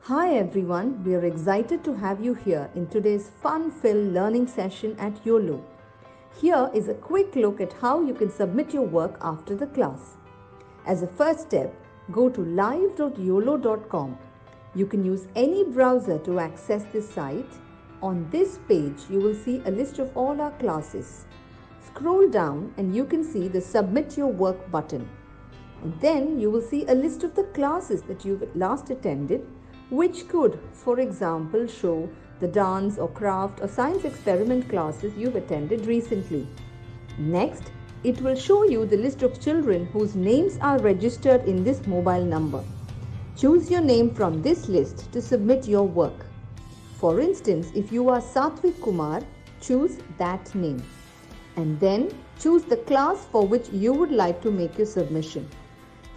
Hi everyone, we are excited to have you here in today's fun-filled learning session at Uolo. Here is a quick look at how you can submit your work after the class. As a first step, go to live.uolo.com. You can use any browser to access this site. On this page, you will see a list of all our classes. Scroll down and you can see the Submit Your Work button. And then you will see a list of the classes that you've last attended, which could, for example, show the dance or craft or science experiment classes you've attended recently. Next, it will show you the list of children whose names are registered in this mobile number. Choose your name from this list to submit your work. For instance, if you are Satvik Kumar, choose that name. And then choose the class for which you would like to make your submission.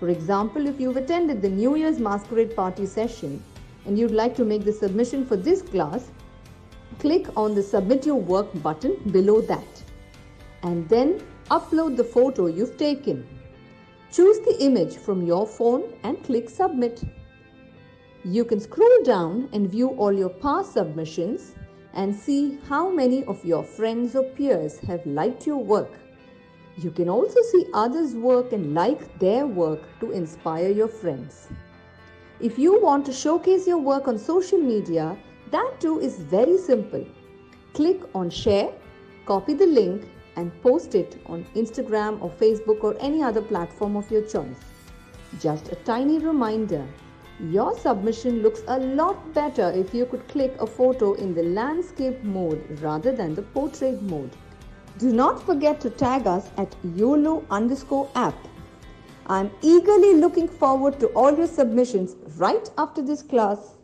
For example, if you've attended the New Year's Masquerade Party session and you'd like to make the submission for this class, click on the Submit Your Work button below that. And then upload the photo you've taken. Choose the image from your phone and click Submit. You can scroll down and view all your past submissions and see how many of your friends or peers have liked your work. You can also see others' work and like their work to inspire your friends. If you want to showcase your work on social media, that too is very simple. Click on Share, copy the link and post it on Instagram or Facebook or any other platform of your choice. Just a tiny reminder, your submission looks a lot better if you could click a photo in the landscape mode rather than the portrait mode. Do not forget to tag us at YOLO_app. I'm eagerly looking forward to all your submissions right after this class.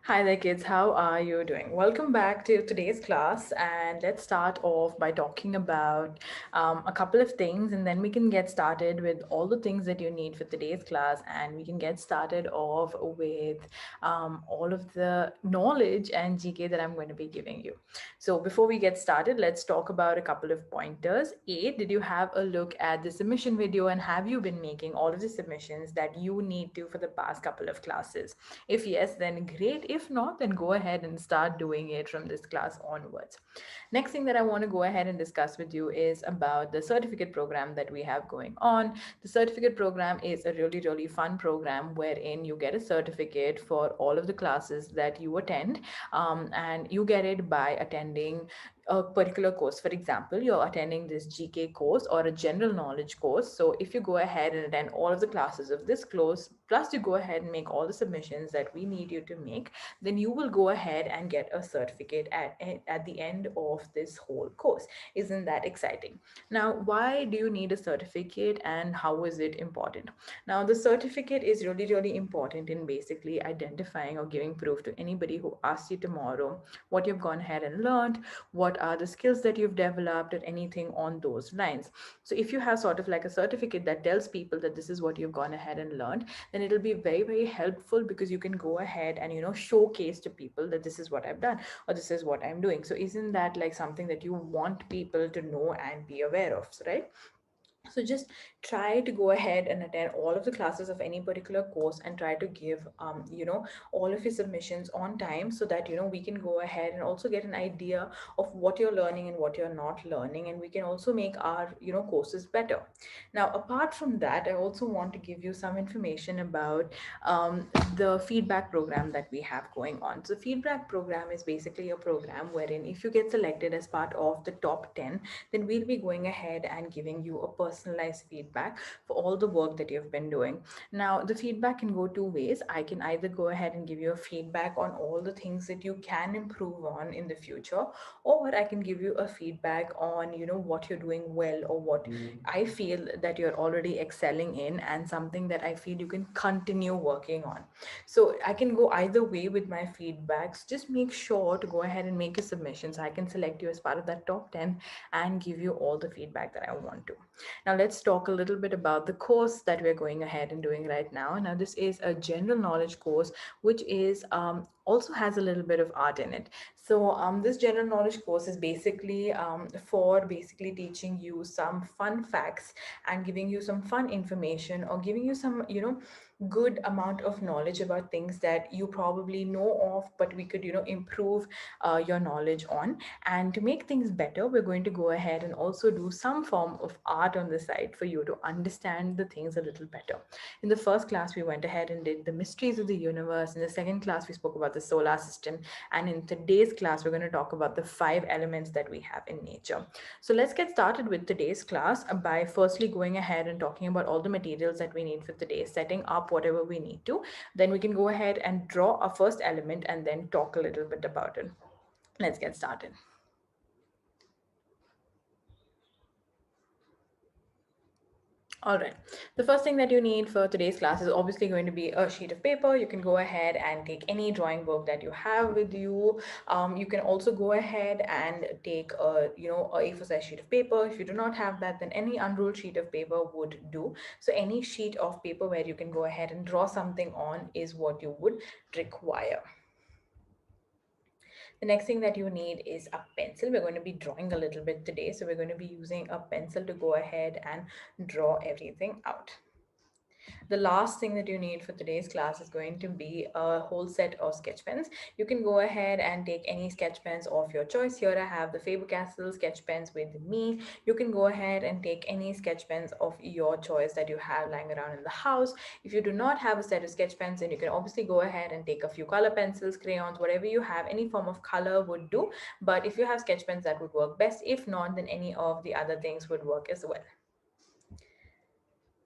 Hi there, kids. How are you doing? Welcome back to today's class. And let's start off by talking about a couple of things, and then we can get started with all the things that you need for today's class. And we can get started off with all of the knowledge and GK that I'm going to be giving you. So, before we get started, let's talk about a couple of pointers. A, did you have a look at the submission video, and have you been making all of the submissions that you need to for the past couple of classes? If yes, then great. If not, then go ahead and start doing it from this class onwards. Next thing that I want to go ahead and discuss with you is about the certificate program that we have going on. The certificate program is a really, really fun program wherein you get a certificate for all of the classes that you attend, and you get it by attending a particular course. For example, you're attending this GK course or a general knowledge course. So if you go ahead and attend all of the classes of this course, plus you go ahead and make all the submissions that we need you to make, then you will go ahead and get a certificate at the end of this whole course. Isn't that exciting? Now, why do you need a certificate and how is it important? Now, the certificate is really, really important in basically identifying or giving proof to anybody who asks you tomorrow what you've gone ahead and learned, what are the skills that you've developed, or anything on those lines. So if you have sort of like a certificate that tells people that this is what you've gone ahead and learned, then it'll be very, very helpful because you can go ahead and showcase to people that this is what I've done or this is what I'm doing. So isn't that like something that you want people to know and be aware of, right? So just try to go ahead and attend all of the classes of any particular course and try to give all of your submissions on time so that we can go ahead and also get an idea of what you're learning and what you're not learning, and we can also make our courses better. Now, apart from that, I also want to give you some information about the feedback program that we have going on. So feedback program is basically a program wherein if you get selected as part of the top 10, then we'll be going ahead and giving you a personalized feedback for all the work that you've been doing. Now, the feedback can go two ways. I can either go ahead and give you a feedback on all the things that you can improve on in the future, or I can give you a feedback on what you're doing well, or what I feel that you're already excelling in, and something that I feel you can continue working on. So I can go either way with my feedbacks. Just make sure to go ahead and make your submissions. I can select you as part of that top 10 and give you all the feedback that I want to. Now, let's talk a little bit about the course that we're going ahead and doing right now. Now, this is a general knowledge course, which is also has a little bit of art in it. So this general knowledge course is basically for basically teaching you some fun facts and giving you some fun information, or giving you some, good amount of knowledge about things that you probably know of, but we could, improve your knowledge on. And to make things better, we're going to go ahead and also do some form of art on the side for you to understand the things a little better. In the first class, we went ahead and did the mysteries of the universe. In the second class, we spoke about the solar system. And in today's class, we're going to talk about the five elements that we have in nature. So let's get started with today's class by firstly going ahead and talking about all the materials that we need for today, setting up whatever we need to. Then we can go ahead and draw our first element and then talk a little bit about it. Let's get started. All right. The first thing that you need for today's class is obviously going to be a sheet of paper. You can go ahead and take any drawing book that you have with you. You can also go ahead and take a A4 size sheet of paper. If you do not have that, then any unruled sheet of paper would do. So any sheet of paper where you can go ahead and draw something on is what you would require. The next thing that you need is a pencil. We're going to be drawing a little bit today, so we're going to be using a pencil to go ahead and draw everything out. The last thing that you need for today's class is going to be a whole set of sketch pens. You can go ahead and take any sketch pens of your choice. Here I have the Faber-Castell sketch pens with me. You can go ahead and take any sketch pens of your choice that you have lying around in the house. If you do not have a set of sketch pens, then you can obviously go ahead and take a few color pencils, crayons, whatever you have. Any form of color would do. But if you have sketch pens, that would work best. If not, then any of the other things would work as well.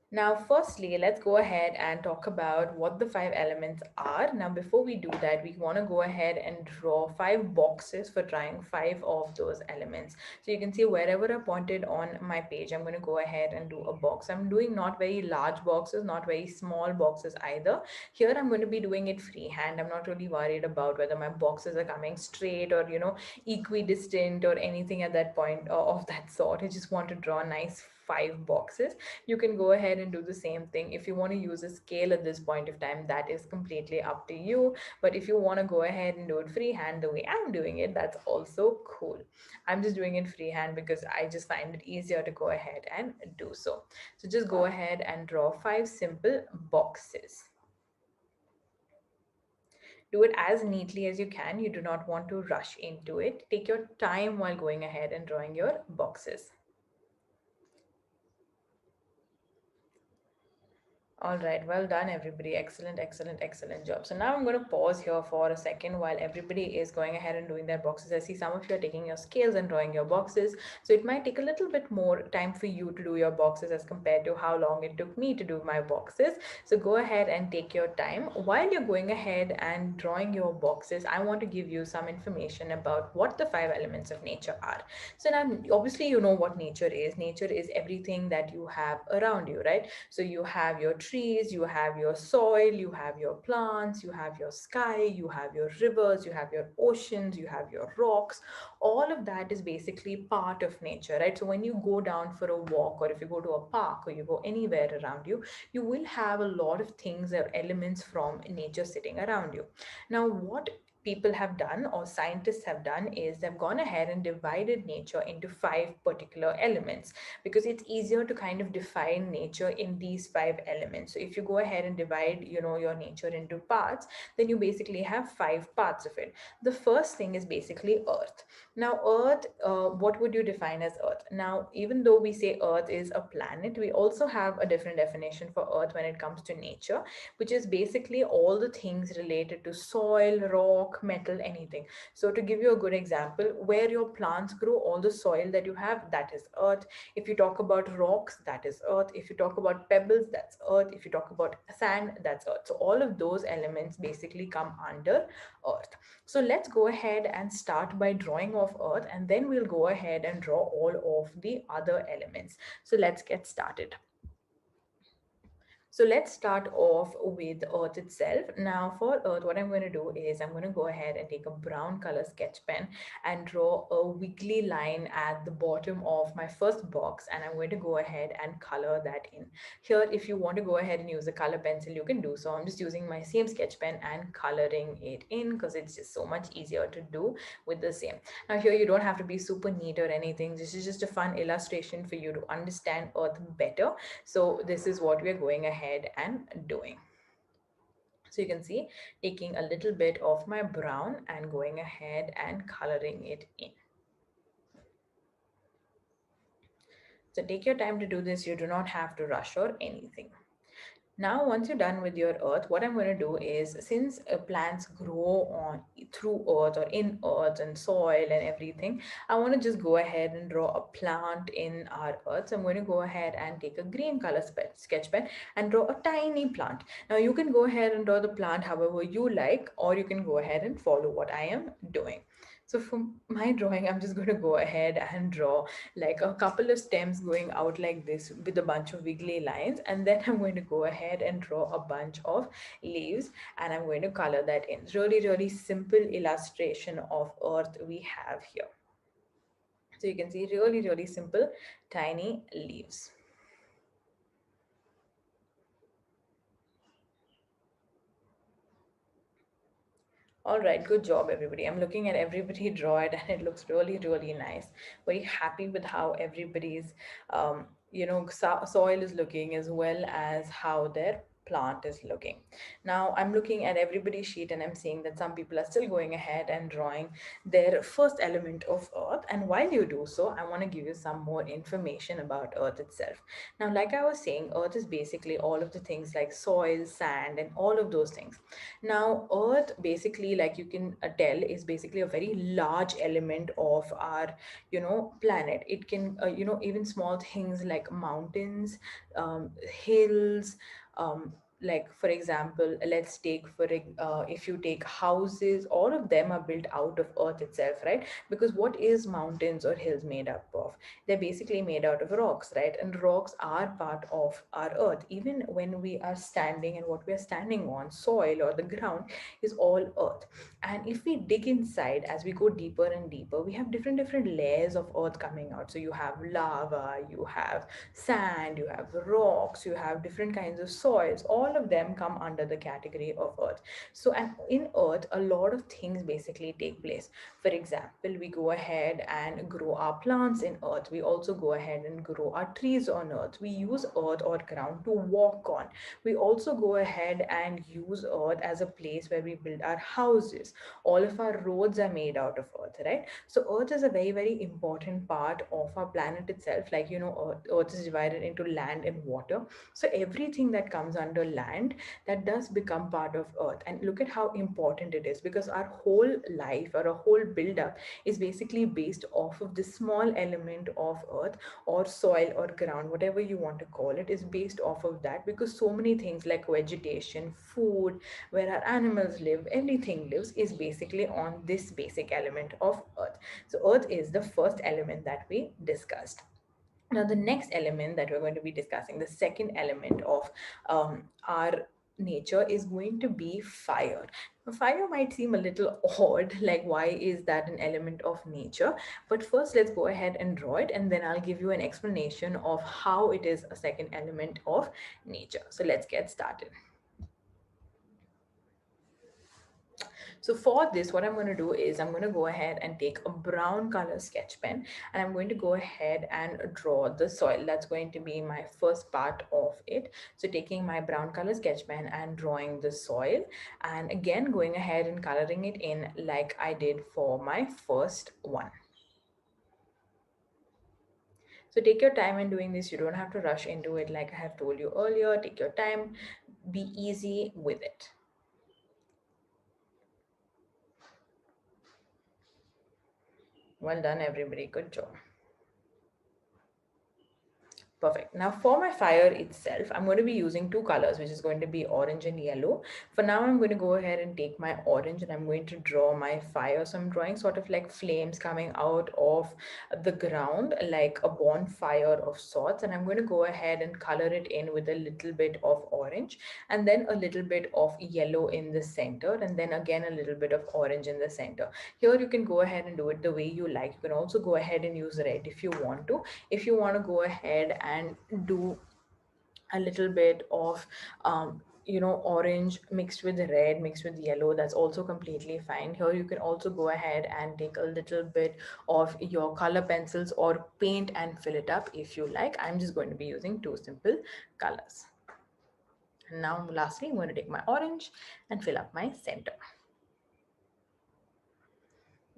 Now, firstly, let's go ahead and talk about what the five elements are. Now, before we do that, we want to go ahead and draw five boxes for trying five of those elements. So you can see wherever I pointed on my page, I'm going to go ahead and do a box. I'm doing not very large boxes, not very small boxes either. Here, I'm going to be doing it freehand. I'm not really worried about whether my boxes are coming straight or, equidistant or anything at that point of that sort. I just want to draw nice five boxes. You can go ahead and do the same thing. If you want to use a scale at this point of time, that is completely up to you. But if you want to go ahead and do it freehand the way I'm doing it, that's also cool. I'm just doing it freehand because I just find it easier to go ahead and do so. So just go ahead and draw five simple boxes. Do it as neatly as you can. You do not want to rush into it. Take your time while going ahead and drawing your boxes. All right, well done, everybody. Excellent, excellent, excellent job. So now I'm going to pause here for a second while everybody is going ahead and doing their boxes. I see some of you are taking your scales and drawing your boxes. So it might take a little bit more time for you to do your boxes as compared to how long it took me to do my boxes. So go ahead and take your time. While you're going ahead and drawing your boxes, I want to give you some information about what the five elements of nature are. So now, obviously, you know what nature is. Nature is everything that you have around you, right? So you have your trees, you have your soil, you have your plants, you have your sky, you have your rivers, you have your oceans, you have your rocks. All of that is basically part of nature, right? So when you go down for a walk, or if you go to a park, or you go anywhere around you, you will have a lot of things or elements from nature sitting around you. Now, what people have done, or scientists have done, is they've gone ahead and divided nature into five particular elements, because it's easier to kind of define nature in these five elements. So if you go ahead and divide, your nature into parts, then you basically have five parts of it. The first thing is basically earth. Now, earth, what would you define as earth? Now, even though we say earth is a planet, we also have a different definition for earth when it comes to nature, which is basically all the things related to soil, rock, metal, anything. So to give you a good example, where your plants grow, all the soil that you have, that is earth. If you talk about rocks, that is earth. If you talk about pebbles, that's earth. If you talk about sand, that's earth. So all of those elements basically come under earth. So let's go ahead and start by drawing off earth, and then we'll go ahead and draw all of the other elements. So let's get started. So let's start off with Earth itself. Now for Earth, what I'm going to do is I'm going to go ahead and take a brown color sketch pen and draw a wiggly line at the bottom of my first box, and I'm going to go ahead and color that in. Here, if you want to go ahead and use a color pencil, you can do so. I'm just using my same sketch pen and coloring it in because it's just so much easier to do with the same. Now here you don't have to be super neat or anything. This is just a fun illustration for you to understand Earth better. So this is what we're going ahead and doing. So you can see, taking a little bit of my brown and going ahead and coloring it in. So take your time to do this. You do not have to rush or anything. Now, once you're done with your earth, what I'm going to do is, since plants grow on through earth or in earth and soil and everything, I want to just go ahead and draw a plant in our earth. So I'm going to go ahead and take a green color sketch pen and draw a tiny plant. Now you can go ahead and draw the plant however you like, or you can go ahead and follow what I am doing. So for my drawing, I'm just going to go ahead and draw like a couple of stems going out like this with a bunch of wiggly lines, and then I'm going to go ahead and draw a bunch of leaves, and I'm going to color that in. Really simple illustration of earth we have here. So you can see really simple tiny leaves. All right, good job, everybody. I'm looking at everybody draw it, and it looks really nice. Very happy with how everybody's, soil is looking, as well as how their plant is looking. Now, I'm looking at everybody's sheet, and I'm seeing that some people are still going ahead and drawing their first element of earth. And while you do so, I want to give you some more information about earth itself. Now, like I was saying, earth is basically all of the things like soil, sand, and all of those things. Now, Earth basically, like you can tell, is basically a very large element of our, planet. It can, even small things like mountains, hills, like for example, let's take if you take houses, all of them are built out of earth itself, right? Because what is mountains or hills made up of? They're basically made out of rocks, right? And rocks are part of our earth. Even when we are standing, and what we are standing on, soil or the ground, is all earth. And if we dig inside, as we go deeper and deeper, we have different layers of earth coming out. So you have lava, you have sand, you have rocks, you have different kinds of soils. All of them come under the category of earth. So, and in earth, a lot of things basically take place. For example, we go ahead and grow our plants in earth. We also go ahead and grow our trees on earth. We use earth or ground to walk on. We also go ahead and use earth as a place where we build our houses. All of our roads are made out of earth, right? So earth is a very important part of our planet itself. Like, earth is divided into land and water. So everything that comes under land, that does become part of earth. And look at how important it is, because our whole life or a whole build-up is basically based off of this small element of earth or soil or ground, whatever you want to call it, is based off of that. Because so many things like vegetation, food, where our animals live, everything lives, is basically on this basic element of earth. So earth is the first element that we discussed. Now, the next element that we're going to be discussing, the second element of our nature, is going to be fire. Now, fire might seem a little odd, like why is that an element of nature? But first, let's go ahead and draw it, and then I'll give you an explanation of how it is a second element of nature. So let's get started. So for this, what I'm going to do is I'm going to go ahead and take a brown color sketch pen, and I'm going to go ahead and draw the soil. That's going to be my first part of it. So taking my brown color sketch pen and drawing the soil, and again going ahead and coloring it in like I did for my first one. So take your time in doing this. You don't have to rush into it. Like I have told you earlier, take your time, be easy with it. Well done, everybody. Good job. Perfect. Now for my fire itself, I'm going to be using two colors, which is going to be orange and yellow. For now, I'm going to go ahead and take my orange and I'm going to draw my fire. So I'm drawing sort of like flames coming out of the ground, like a bonfire of sorts. And I'm going to go ahead and color it in with a little bit of orange and then a little bit of yellow in the center, and then again a little bit of orange in the center. Here you can go ahead and do it the way you like. You can also go ahead and use red if you want to. If you want to go ahead and do a little bit of orange mixed with red mixed with yellow, that's also completely fine. Here you can also go ahead and take a little bit of your color pencils or paint and fill it up if you like. I'm just going to be using two simple colors. And now lastly, I'm going to take my orange and fill up my center.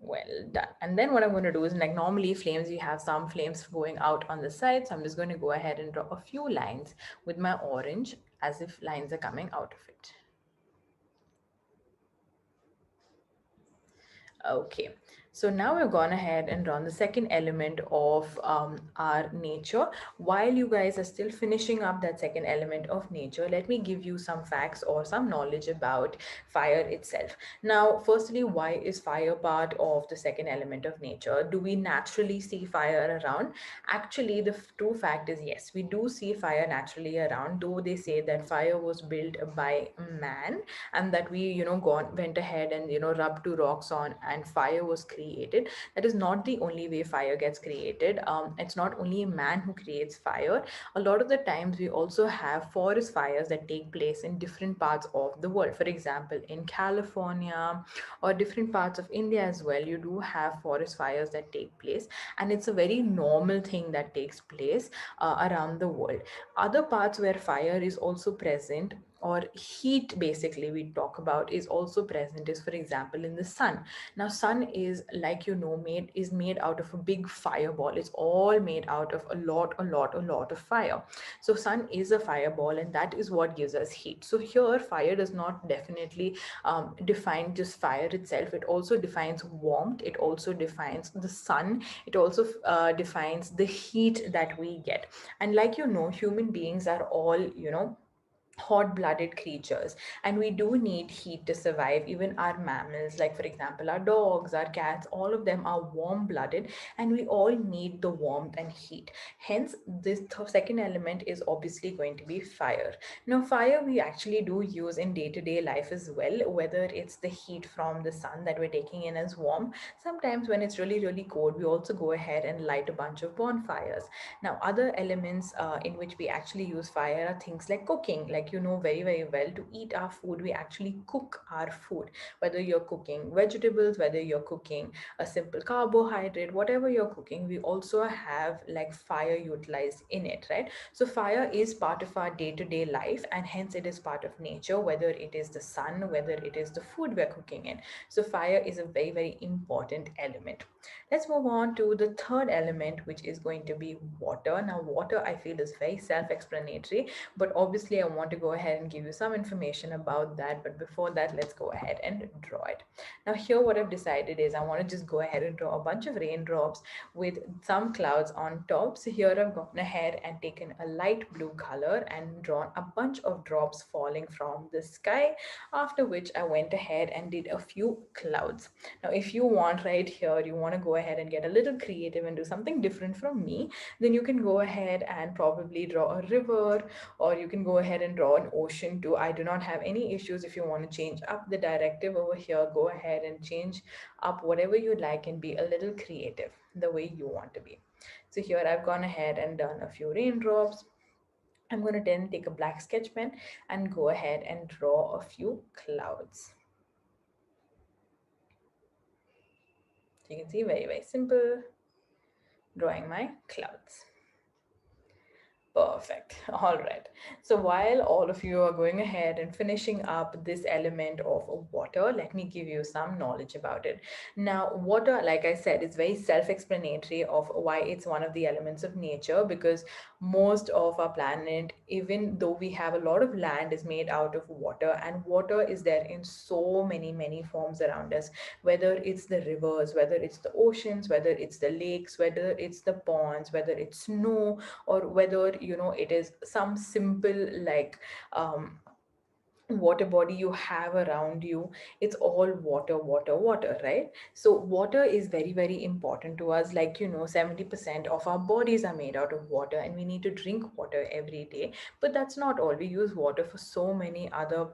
Well done. And then what I'm going to do is, like normally flames, you have some flames going out on the side. So I'm just going to go ahead and draw a few lines with my orange as if lines are coming out of it. Okay, so now we've gone ahead and drawn the second element of our nature. While you guys are still finishing up that second element of nature, let me give you some facts or some knowledge about fire itself. Now, firstly, why is fire part of the second element of nature? Do we naturally see fire around? Actually, the true fact is yes, we do see fire naturally around, though they say that fire was built by man and that we went ahead and rubbed two rocks on and fire was created. That is not the only way fire gets created. It's not only a man who creates fire. A lot of the times we also have forest fires that take place in different parts of the world. For example, in California or different parts of India as well, you do have forest fires that take place, and it's a very normal thing that takes place around the world. Other parts where fire is also present, or heat basically we talk about, is also present, is for example in the sun. Now sun is, like made out of a big fireball. It's all made out of a lot of fire. So sun is a fireball, and that is what gives us heat. So here fire does not definitely define just fire itself. It also defines warmth, it also defines the sun, it also defines the heat that we get. And like human beings are all hot-blooded creatures, and we do need heat to survive. Even our mammals, like for example our dogs, our cats, all of them are warm-blooded, and we all need the warmth and heat. Hence this second element is obviously going to be fire. Now fire we actually do use in day-to-day life as well, whether it's the heat from the sun that we're taking in as warm. Sometimes when it's really really cold, we also go ahead and light a bunch of bonfires. Now other elements in which we actually use fire are things like cooking. Like very very well, to eat our food we actually cook our food. Whether you're cooking vegetables, whether you're cooking a simple carbohydrate, whatever you're cooking, we also have like fire utilized in it, right? So fire is part of our day-to-day life, and hence it is part of nature, whether it is the sun, whether it is the food we're cooking in. So fire is a very very important element. Let's move on to the third element, which is going to be water. Now water I feel is very self-explanatory, but obviously I want to go ahead and give you some information about that. But before that, let's go ahead and draw it. Now here what I've decided is I want to just go ahead and draw a bunch of raindrops with some clouds on top. So here I've gone ahead and taken a light blue color and drawn a bunch of drops falling from the sky, after which I went ahead and did a few clouds. Now if you want, right here, you want to go ahead and get a little creative and do something different from me, then you can go ahead and probably draw a river, or you can go ahead and draw an ocean too. I do not have any issues. If you want to change up the directive over here, go ahead and change up whatever you like and be a little creative the way you want to be. So here I've gone ahead and done a few raindrops. I'm going to then take a black sketch pen and go ahead and draw a few clouds. So you can see, very very simple, drawing my clouds. Perfect. All right. So while all of you are going ahead and finishing up this element of water, let me give you some knowledge about it. Now, water, like I said, is very self-explanatory of why it's one of the elements of nature, because most of our planet, even though we have a lot of land, is made out of water, and water is there in so many forms around us, whether it's the rivers, whether it's the oceans, whether it's the lakes, whether it's the ponds, whether it's snow, or whether it is some simple like water body you have around you. It's all water, right? So water is very important to us. Like 70% of our bodies are made out of water, and we need to drink water every day. But that's not all. We use water for so many other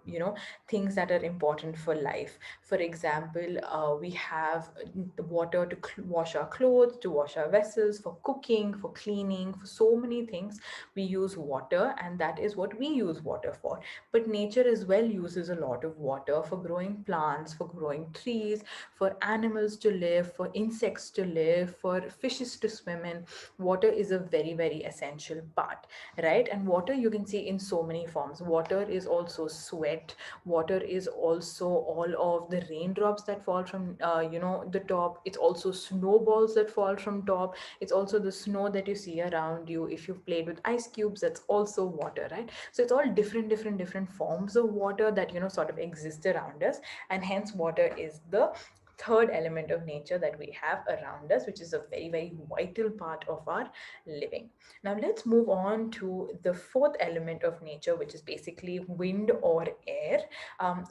things that are important for life. For example, we have the water to wash our clothes, to wash our vessels, for cooking, for cleaning, for so many things we use water, and that is what we use water for. But nature as well uses a lot of water for growing plants, for growing trees, for animals to live, for insects to live, for fishes to swim in. Water is a very essential part, right? And water you can see in so many forms. Water is also sweat. Water is also all of the raindrops that fall from the top. It's also snowballs that fall from top. It's also the snow that you see around you. If you've played with ice cubes, that's also water, right? So it's all different forms of water that sort of exist around us, and hence water is the third element of nature that we have around us, which is a very vital part of our living. Now let's move on to the fourth element of nature, which is basically wind or air.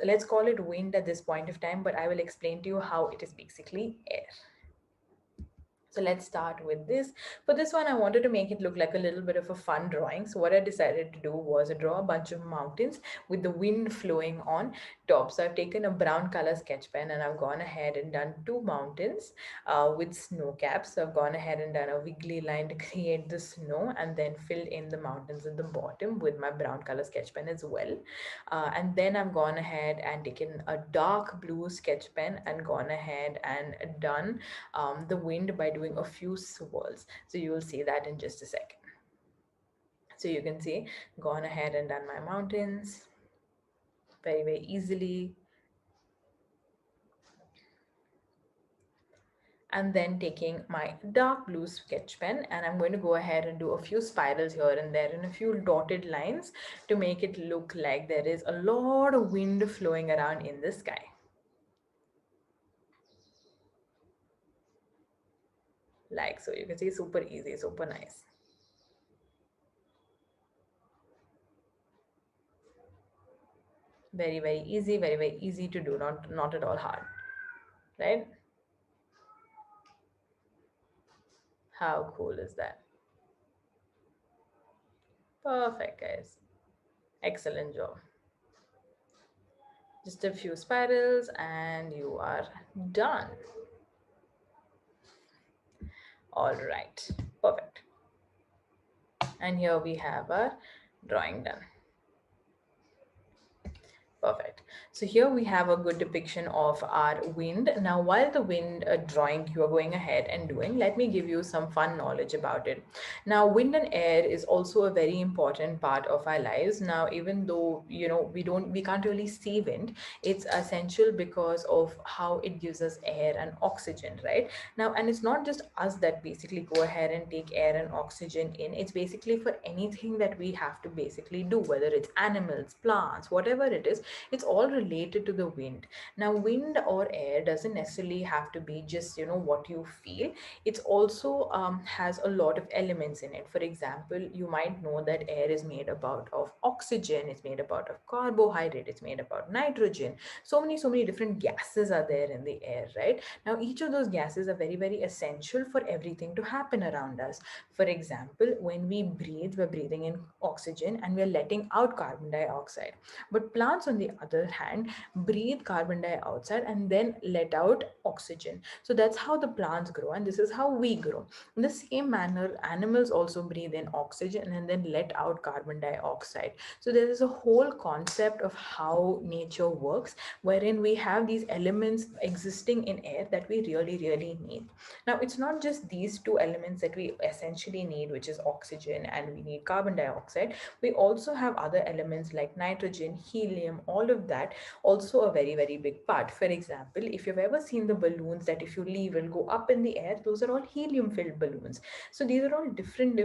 Let's call it wind at this point of time, but I will explain to you how it is basically air. So let's start with this. For this one, I wanted to make it look like a little bit of a fun drawing. So what I decided to do was draw a bunch of mountains with the wind flowing on top. So I've taken a brown color sketch pen, and I've gone ahead and done two mountains with snow caps. So I've gone ahead and done a wiggly line to create the snow, and then filled in the mountains at the bottom with my brown color sketch pen as well. And then I've gone ahead and taken a dark blue sketch pen and gone ahead and done the wind by doing a few swirls. So you will see that in just a second. So you can see, gone ahead and done my mountains very easily, and then taking my dark blue sketch pen, and I'm going to go ahead and do a few spirals here and there and a few dotted lines to make it look like there is a lot of wind flowing around in the sky. Like so, you can see, super easy, super nice. Very easy, very easy to do, not at all hard, right? How cool is that? Perfect, guys. Excellent job. Just a few spirals and you are done. All right, perfect. And here we have our drawing done. Perfect. So here we have a good depiction of our wind. Now, while the wind drawing you are going ahead and doing, let me give you some fun knowledge about it. Now, wind and air is also a very important part of our lives. Now, even though, we can't really see wind, it's essential because of how it gives us air and oxygen, right? Now, and it's not just us that basically go ahead and take air and oxygen in. It's basically for anything that we have to basically do, whether it's animals, plants, whatever it is, it's all related to the wind. Now, wind or air doesn't necessarily have to be just what you feel. It's also has a lot of elements in it. For example, you might know that air is made about of oxygen, it's made about of carbohydrate, it's made about nitrogen. So many different gases are there in the air, right? Now, each of those gases are very essential for everything to happen around us. For example, when we breathe, we're breathing in oxygen and we're letting out carbon dioxide. But plants, on the other hand, breathe carbon dioxide and then let out oxygen. So that's how the plants grow, and this is how we grow. In the same manner, animals also breathe in oxygen and then let out carbon dioxide. So there is a whole concept of how nature works, wherein we have these elements existing in air that we really, really need. Now, it's not just these two elements that we essentially need, which is oxygen and we need carbon dioxide. We also have other elements like nitrogen, helium, all of that, also a very, very big part. For example, if you've ever seen the balloons that if you leave will go up in the air, those are all helium filled balloons. So these are all different,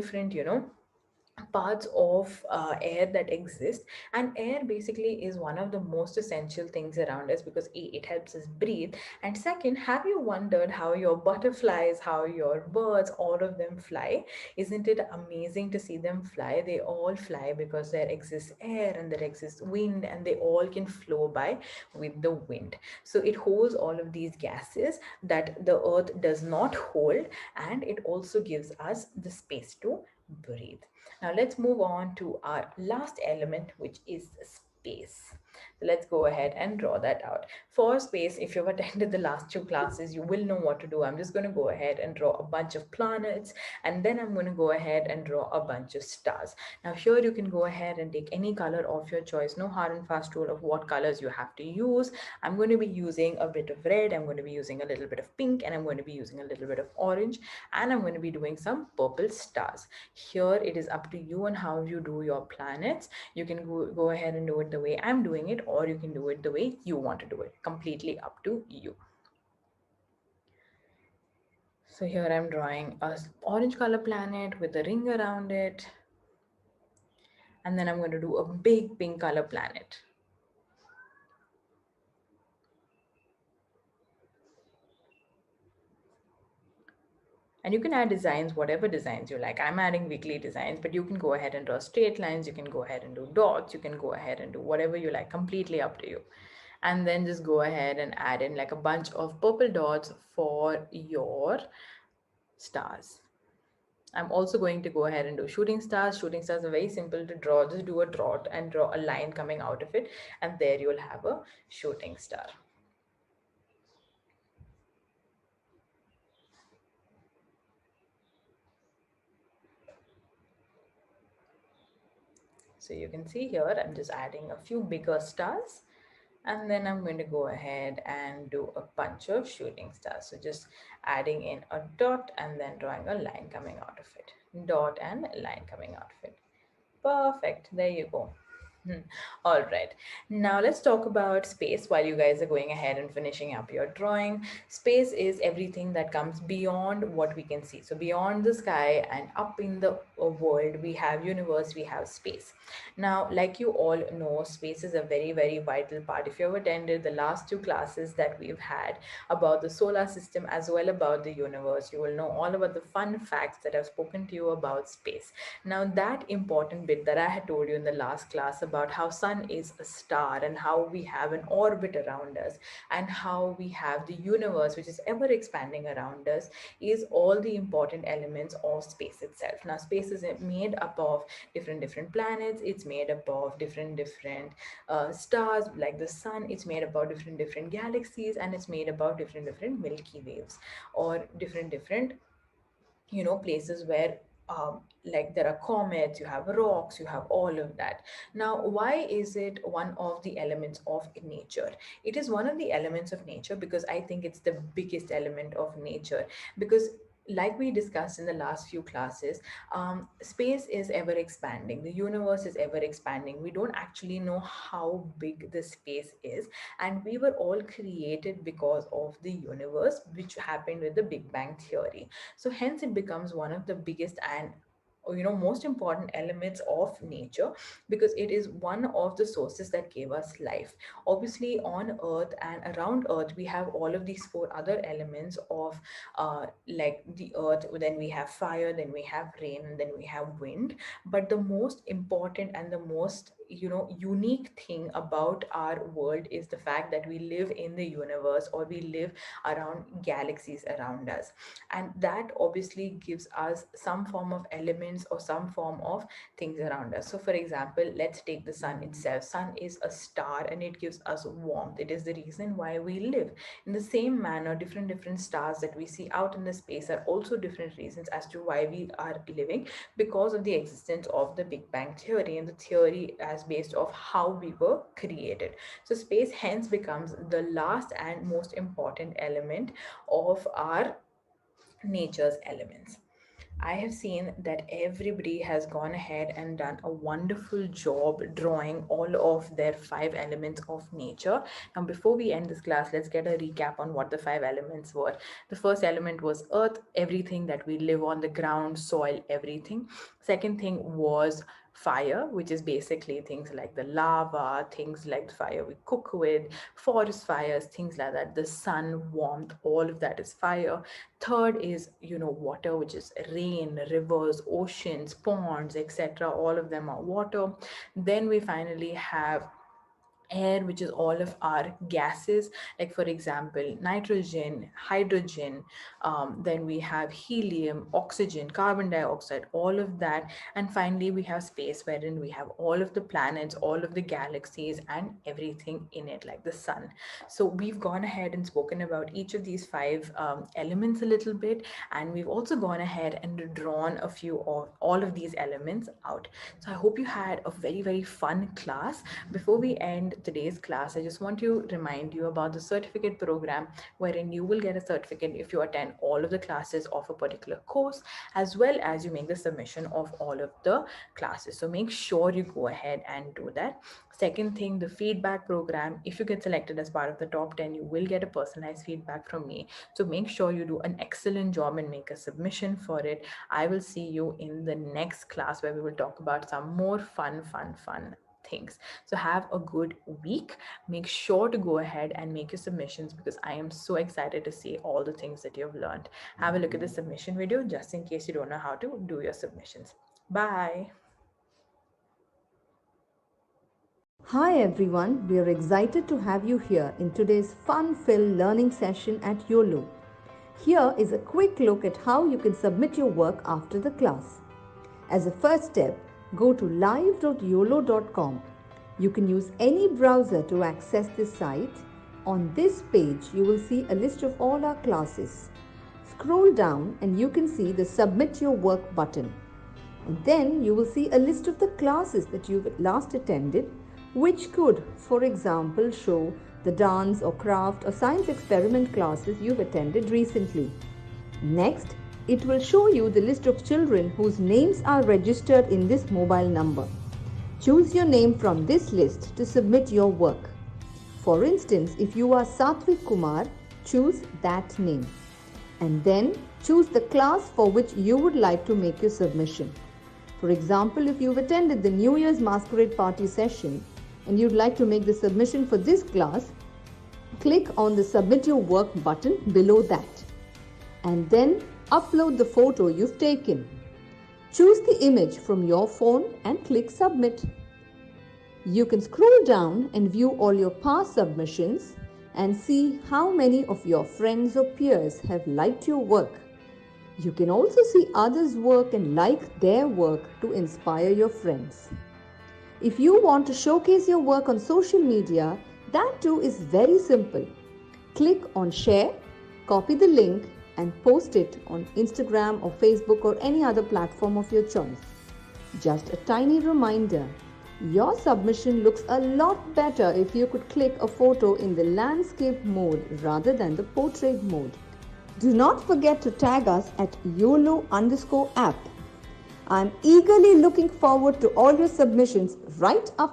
parts of air that exist. And air basically is one of the most essential things around us because it helps us breathe. And second, have you wondered how your butterflies, how your birds, all of them fly? Isn't it amazing to see them fly? They all fly because there exists air and there exists wind, and they all can flow by with the wind. So it holds all of these gases that the earth does not hold, and it also gives us the space to breathe. Now let's move on to our last element, which is space. So let's go ahead and draw that out. For space, if you've attended the last two classes, you will know what to do. I'm just going to go ahead and draw a bunch of planets, and then I'm going to go ahead and draw a bunch of stars. Now here you can go ahead and take any color of your choice. No hard and fast rule of what colors you have to use. I'm going to be using a bit of red, I'm going to be using a little bit of pink, and I'm going to be using a little bit of orange, and I'm going to be doing some purple stars. Here it is up to you on how you do your planets. You can go ahead and do it the way I'm doing it, or you can do it the way you want to do it. Completely up to you. So here I'm drawing a orange color planet with a ring around it, and then I'm going to do a big pink color planet. And you can add designs, whatever designs you like. I'm adding weekly designs, but you can go ahead and draw straight lines, you can go ahead and do dots, you can go ahead and do whatever you like, completely up to you. And then just go ahead and add in like a bunch of purple dots for your stars. I'm also going to go ahead and do shooting stars. Shooting stars are very simple to draw. Just do a dot and draw a line coming out of it, and there you will have a shooting star. So you can see here, I'm just adding a few bigger stars, and then I'm going to go ahead and do a bunch of shooting stars. So just adding in a dot and then drawing a line coming out of it. Dot and line coming out of it. Perfect. There you go. All right. Now let's talk about space while you guys are going ahead and finishing up your drawing. Space is everything that comes beyond what we can see. So beyond the sky and up in the world, we have universe, we have space. Now, like you all know, space is a very, very vital part. If you have attended the last two classes that we've had about the solar system as well about the universe, you will know all about the fun facts that I've spoken to you about space. Now, that important bit that I had told you in the last class about how sun is a star and how we have an orbit around us and how we have the universe which is ever expanding around us is all the important elements of space itself. Now, space is made up of different planets. It's made up of different stars like the sun. It's made up of different galaxies, and it's made about different Milky Waves, or different places where like there are comets, you have rocks, you have all of that. Now, why is it one of the elements of nature? It is one of the elements of nature because I think it's the biggest element of nature, because like we discussed in the last few classes, space is ever expanding, the universe is ever expanding. We don't actually know how big the space is, and we were all created because of the universe, which happened with the Big Bang theory. So hence it becomes one of the biggest and most important elements of nature, because it is one of the sources that gave us life. Obviously, on earth and around earth we have all of these four other elements of like the earth, then we have fire, then we have rain, and then we have wind. But the most important and the most unique thing about our world is the fact that we live in the universe, or we live around galaxies around us, and that obviously gives us some form of elements or some form of things around us. So for example, let's take the sun itself. Sun is a star and it gives us warmth. It is the reason why we live. In the same manner, different stars that we see out in the space are also different reasons as to why we are living, because of the existence of the Big Bang theory, and the theory as based of how we were created. So space hence becomes the last and most important element of our nature's elements. I have seen that everybody has gone ahead and done a wonderful job drawing all of their five elements of nature. Now, before we end this class, let's get a recap on what the five elements were. The first element was earth, everything that we live on, the ground, soil, everything. Second thing was fire, which is basically things like the lava, things like the fire we cook with, forest fires, things like that, the sun, warmth, all of that is fire. Third is, water, which is rain, rivers, oceans, ponds, etc. All of them are water. Then we finally have air, which is all of our gases, like for example nitrogen, hydrogen, then we have helium, oxygen, carbon dioxide, all of that. And finally we have space, wherein we have all of the planets, all of the galaxies and everything in it, like the sun. So we've gone ahead and spoken about each of these five elements a little bit, and we've also gone ahead and drawn a few of all of these elements out. So I hope you had a very fun class. Before we end today's class, I just want to remind you about the certificate program, wherein you will get a certificate if you attend all of the classes of a particular course, as well as you make the submission of all of the classes. So make sure you go ahead and do that. Second thing, the feedback program. If you get selected as part of the top 10, you will get a personalized feedback from me. So make sure you do an excellent job and make a submission for it. I will see you in the next class, where we will talk about some more fun things. So have a good week. Make sure to go ahead and make your submissions, because I am so excited to see all the things that you've learned. Have a look at the submission video just in case you don't know how to do your submissions. Bye. Hi everyone, we are excited to have you here in today's fun-filled learning session at Uolo. Here is a quick look at how you can submit your work after the class. As a first step, go to live.uolo.com. You can use any browser to access this site. On this page, you will see a list of all our classes. Scroll down and you can see the Submit Your Work button. And then you will see a list of the classes that you've last attended, which could, for example, show the dance or craft or science experiment classes you've attended recently. Next, it will show you the list of children whose names are registered in this mobile number. Choose your name from this list to submit your work. For instance, if you are Satvik Kumar, choose that name. And then choose the class for which you would like to make your submission. For example, if you've attended the New Year's Masquerade Party session and you'd like to make the submission for this class, click on the Submit Your Work button below that. And then upload the photo you've taken. Choose the image from your phone and click Submit. You can scroll down and view all your past submissions and see how many of your friends or peers have liked your work. You can also see others' work and like their work to inspire your friends. If you want to showcase your work on social media, that too is very simple. Click on Share, copy the link and post it on Instagram or Facebook or any other platform of your choice. Just a tiny reminder, your submission looks a lot better if you could click a photo in the landscape mode rather than the portrait mode. Do not forget to tag us at YOLO_app. I'm eagerly looking forward to all your submissions right after